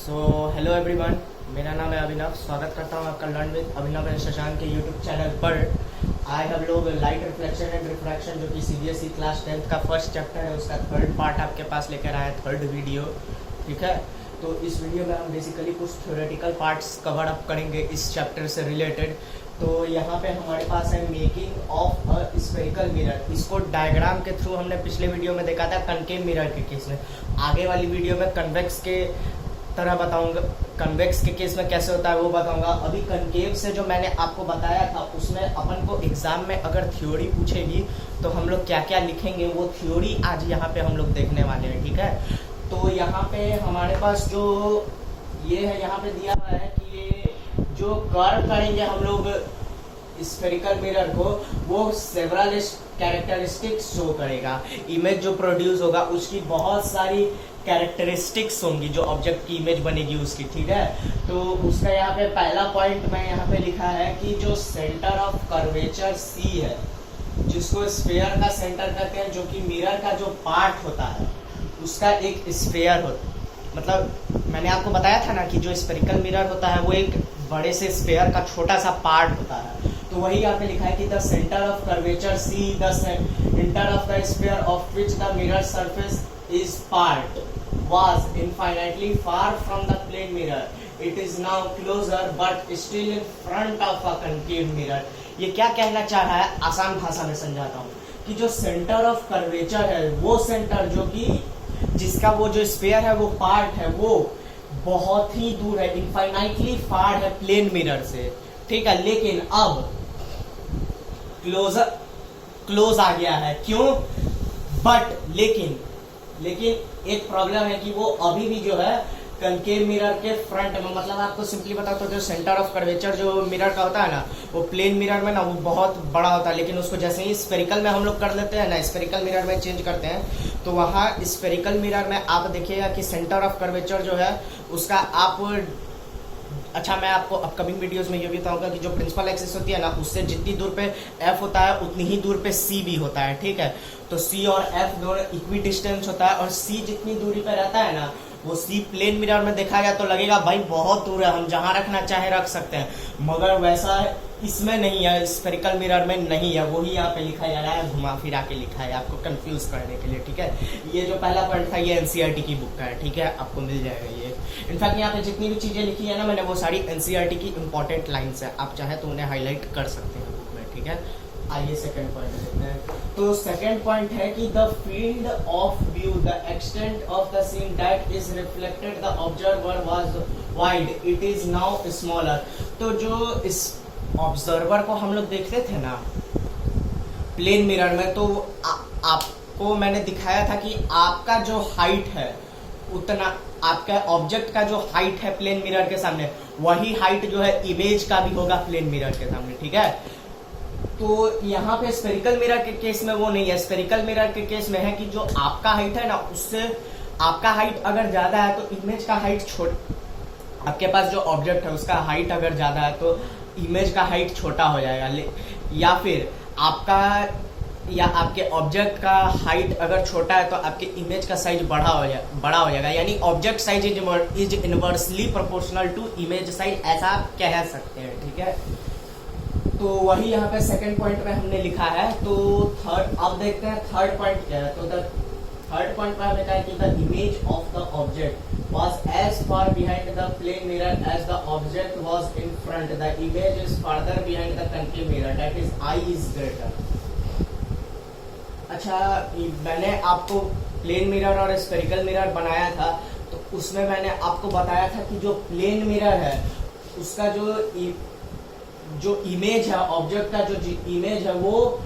Hello everyone, मेरा नाम है अभिनव। स्वागत करता हूँ आपका learn with Abhinav and Shashank के यूट्यूब चैनल पर। आज हम लोग लाइट रिफ्लेक्शन एंड रिफ्रैक्शन जो कि सीबीएसई क्लास 10th का फर्स्ट चैप्टर है, उसका थर्ड पार्ट आपके पास लेकर आए हैं, थर्ड वीडियो। ठीक है, तो इस वीडियो में हम बेसिकली कुछ थ्योरेटिकल पार्ट्स कवर अप करेंगे इस चैप्टर से रिलेटेड। तो यहाँ पे हमारे पास है making of a spherical mirror. इसको डायग्राम के थ्रू हमने पिछले वीडियो में देखा था कनकेव मिरर के केस में। आगे वाली वीडियो में कन्वेक्स के तरह बताऊंगा, कन्वेक्स के केस में कैसे होता है वो बताऊंगा। अभी कनकेव से जो मैंने आपको बताया था उसमें अपन को एग्जाम में अगर थ्योरी पूछेगी तो हम लोग क्या क्या लिखेंगे वो थ्योरी आज यहाँ पे हम लोग देखने वाले हैं। ठीक है, तो यहाँ पे हमारे पास जो ये है, यहाँ पे दिया हुआ है कि ये जो कर्व करेंगे हम लोग स्फेरिकल मिरर को, वो सेवरल कैरेक्टरिस्टिक्स शो करेगा। इमेज जो प्रोड्यूस होगा उसकी बहुत सारी कैरेक्टरिस्टिक्स होंगी, जो ऑब्जेक्ट की इमेज बनेगी उसकी। ठीक है, तो उसका यहाँ पे पहला पॉइंट मैं यहाँ पे लिखा है कि जो सेंटर ऑफ कर्वेचर सी है, जिसको स्फेयर का सेंटर कहते हैं, जो कि मिरर का जो पार्ट होता है उसका एक स्फेयर होता है। मतलब मैंने आपको बताया था ना कि जो स्फेरिकल मिरर होता है वो एक बड़े से स्फेयर का छोटा सा पार्ट होता है। तो वही यहाँ पे लिखा है कि the centre of curvature see the centre of the sphere of which the mirror surface is part was infinitely far from the plane mirror. It is now closer but still in front of a concave mirror. ये क्या कहना चाह रहा है, आसान भाषा में समझाता हूँ कि जो सेंटर ऑफ कर्वेचर है, वो सेंटर जो कि जिसका वो जो स्फेयर है वो पार्ट है, वो बहुत ही दूर है, इनफाइनाइटली फार है प्लेन मिरर से। ठीक है, लेकिन अब क्लोज आ गया है। क्यों? बट लेकिन एक प्रॉब्लम है कि वो अभी भी जो है कनकेव मिरर के फ्रंट में, मतलब आपको सिंपली बताओ तो जो सेंटर ऑफ कर्वेचर जो मिरर का होता है ना, वो प्लेन मिरर में ना वो बहुत बड़ा होता है, लेकिन उसको जैसे ही स्फेरिकल में हम लोग कर लेते हैं ना, स्फेरिकल मिरर में चेंज करते हैं, तो वहाँ स्फेरिकल मिरर में आप देखिएगा कि सेंटर ऑफ कर्वेचर जो है उसका आप अच्छा, मैं आपको अपकमिंग वीडियोस में ये भी बताऊंगा कि जो प्रिंसिपल एक्सिस होती है ना, उससे जितनी दूर पे एफ होता है उतनी ही दूर पे सी भी होता है। ठीक है, तो सी और एफ दोनों इक्वी डिस्टेंस होता है, और सी जितनी दूरी पे रहता है ना, वो सी प्लेन मिरर में देखा गया तो लगेगा भाई बहुत दूर है, हम जहां रखना चाहे रख सकते हैं, मगर वैसा इसमें नहीं है, स्फेरिकल मिरर में नहीं है। वही यहाँ पे लिखा जा रहा है, घुमा फिरा के लिखा है आपको कंफ्यूज करने के लिए। ठीक है, ये जो पहला पॉइंट था ये एनसीईआरटी की बुक का है। ठीक है, आपको मिल जाएगा ये। इनफैक्ट यहाँ पे जितनी भी चीजें लिखी है ना मैंने, वो सारी एनसीईआरटी की इंपॉर्टेंट लाइन्स है, आप चाहे तो उन्हें हाईलाइट कर सकते हैं बुक में। ठीक है, आइए सेकंड पॉइंट देखते हैं। तो सेकंड पॉइंट है कि the field of view, the extent of the seen that is reflected the observer was wide, it is now smaller. तो जो इस ऑब्जर्वर को हम लोग देखते थे ना प्लेन मिरर में, तो आपको मैंने दिखाया था कि आपका जो हाइट है उतना, आपका ऑब्जेक्ट का जो हाइट है प्लेन मिरर के सामने, वही हाइट जो है इमेज का भी होगा प्लेन मिरर के सामने। ठीक है, तो यहाँ पे स्फेरिकल मिरर के केस में वो नहीं है। स्फेरिकल मिरर के केस में है कि जो आपका हाइट है ना, उससे आपका हाइट अगर ज्यादा है तो इमेज का हाइट आपके पास जो ऑब्जेक्ट है उसका हाइट अगर ज्यादा है तो इमेज का हाइट छोटा हो जाएगा, या फिर आपके ऑब्जेक्ट का हाइट अगर छोटा है तो आपके इमेज का साइज बड़ा हो जाएगा। यानी object size is inversely proportional to image size, ऐसा आप कह सकते हैं। ठीक है, तो वही यहाँ पे सेकंड पॉइंट में हमने लिखा है। तो थर्ड, अब देखते हैं थर्ड पॉइंट क्या है। तो द थर्ड पॉइंट में हमें कहा कि the image of the object was as far behind the plane mirror as the object was in front. The image is farther behind the concave mirror, that is I is greater. अच्छा, मैंने आपको plane mirror और spherical mirror बनाया था, तो उसमें मैंने आपको बताया था कि जो प्लेन मिरर है उसका जो इमेज है, ऑब्जेक्ट का जो इमेज है, वो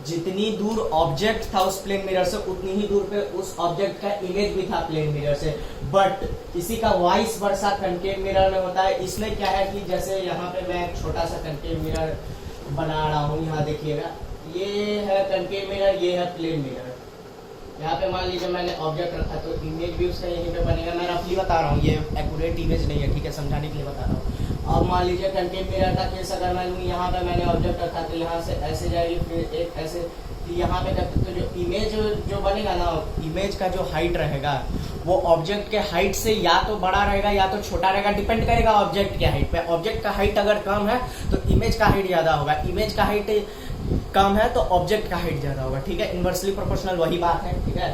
जितनी दूर ऑब्जेक्ट था उस प्लेन मिरर से उतनी ही दूर पे उस ऑब्जेक्ट का इमेज भी था प्लेन मिरर से। बट इसी का वाइस वर्सा कनकेव मिरर में होता है। इसमें क्या है कि जैसे यहाँ पे मैं एक छोटा सा कनकेव मिरर बना रहा हूँ, यहाँ देखिएगा, ये है कनकेव मिरर, ये है प्लेन मिरर। यहाँ पे मान लीजिए मैंने ऑब्जेक्ट रखा तो इमेज भी उसका यहीं पे बनेगा। मैं रफली बता रहा हूँ, ये एक्यूरेट इमेज नहीं है। ठीक है, समझाने के लिए बता रहा हूँ। अब मान लीजिए कंटेन मिरर का केस अगर मैं लूँ, यहाँ पे मैंने ऑब्जेक्ट रखा तो यहाँ से ऐसे जाएगी, फिर एक ऐसे यहाँ पे करते तो जो इमेज जो बनेगा ना, इमेज का जो हाइट रहेगा वो ऑब्जेक्ट के हाइट से या तो बड़ा रहेगा या तो छोटा रहेगा, डिपेंड करेगा ऑब्जेक्ट के हाइट पे। ऑब्जेक्ट का हाइट अगर कम है तो इमेज का हाइट ज्यादा होगा, इमेज का हाइट कम है तो ऑब्जेक्ट का हाइट ज्यादा होगा, ठीक है। इनवर्सली प्रोपोर्शनल वही बात है, ठीक है।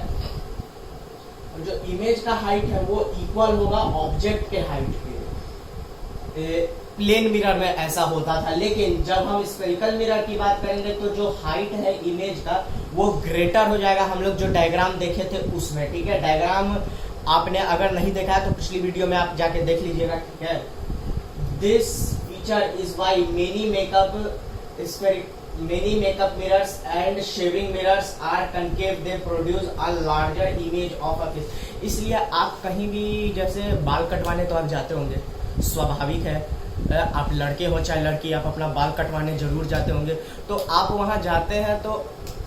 जो इमेज का हाइट है वो इक्वल होगा ऑब्जेक्ट के हाइट के। प्लेन मिरर में ऐसा होता था, लेकिन जब हम स्फेरिकल मिरर की बात करेंगे तो जो हाइट है इमेज का वो ग्रेटर हो जाएगा। हम लोग जो डायग्राम देखे थे उसमें, ठीक है। डायग्राम आपने अगर नहीं देखा है तो पिछली वीडियो में आप जाके देख लीजिएगा, ठीक है। This feature is why many makeup mirrors and shaving mirrors are concave, they produce a larger image of a face। इसलिए आप कहीं भी जैसे बाल कटवाने तो आप जाते होंगे, स्वाभाविक है, आप लड़के हो चाहे लड़की, आप अपना बाल कटवाने जरूर जाते होंगे। तो आप वहां जाते हैं तो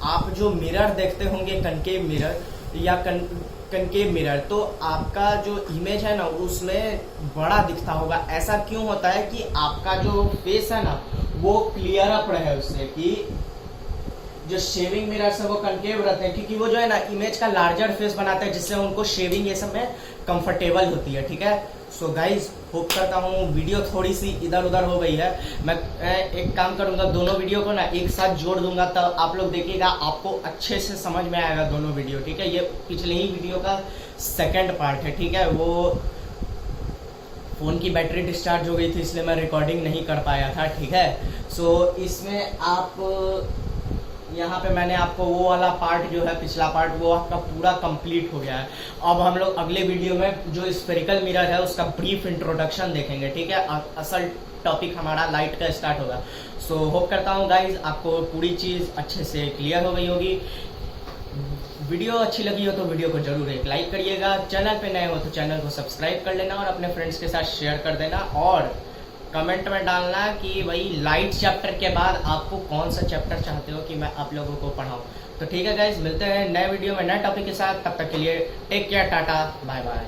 आप जो मिरर देखते होंगे कनकेव मिरर या कनकेव मिरर, तो आपका जो इमेज है ना उसमें बड़ा दिखता होगा। ऐसा क्यों होता है कि आपका जो फेस है ना वो क्लियर अप रहे उससे, कि जो शेविंग मिरर्स है वो कनकेव रहते हैं, क्योंकि वो जो है ना इमेज का लार्जर फेस बनाते हैं जिससे उनको शेविंग ये सब में कंफर्टेबल होती है, ठीक है। सो गाइज होप करता हूँ वीडियो थोड़ी सी इधर उधर हो गई है। मैं एक काम करूंगा, दोनों वीडियो को ना एक साथ जोड़ दूंगा, तब आप लोग देखिएगा, आपको अच्छे से समझ में आएगा दोनों वीडियो, ठीक है। ये पिछले ही वीडियो का सेकंड पार्ट है, ठीक है। वो फोन की बैटरी डिस्चार्ज हो गई थी इसलिए मैं रिकॉर्डिंग नहीं कर पाया था, ठीक है। सो इसमें आप यहाँ पे मैंने आपको वो वाला पार्ट जो है पिछला पार्ट वो आपका पूरा कंप्लीट हो गया है। अब हम लोग अगले वीडियो में जो स्फेरिकल मिरर है उसका ब्रीफ इंट्रोडक्शन देखेंगे, ठीक है। असल टॉपिक हमारा लाइट का स्टार्ट होगा। सो होप करता हूँ गाइज आपको पूरी चीज़ अच्छे से क्लियर हो गई होगी। वीडियो अच्छी लगी हो तो वीडियो को जरूर एक लाइक करिएगा, चैनल पे नए हो तो चैनल को सब्सक्राइब कर लेना और अपने फ्रेंड्स के साथ शेयर कर देना, और कमेंट में डालना कि भाई लाइट चैप्टर के बाद आपको कौन सा चैप्टर चाहते हो कि मैं आप लोगों को पढ़ाऊं। तो ठीक है गाइज, मिलते हैं नए वीडियो में नए टॉपिक के साथ, तब तक के लिए take care, tata bye bye.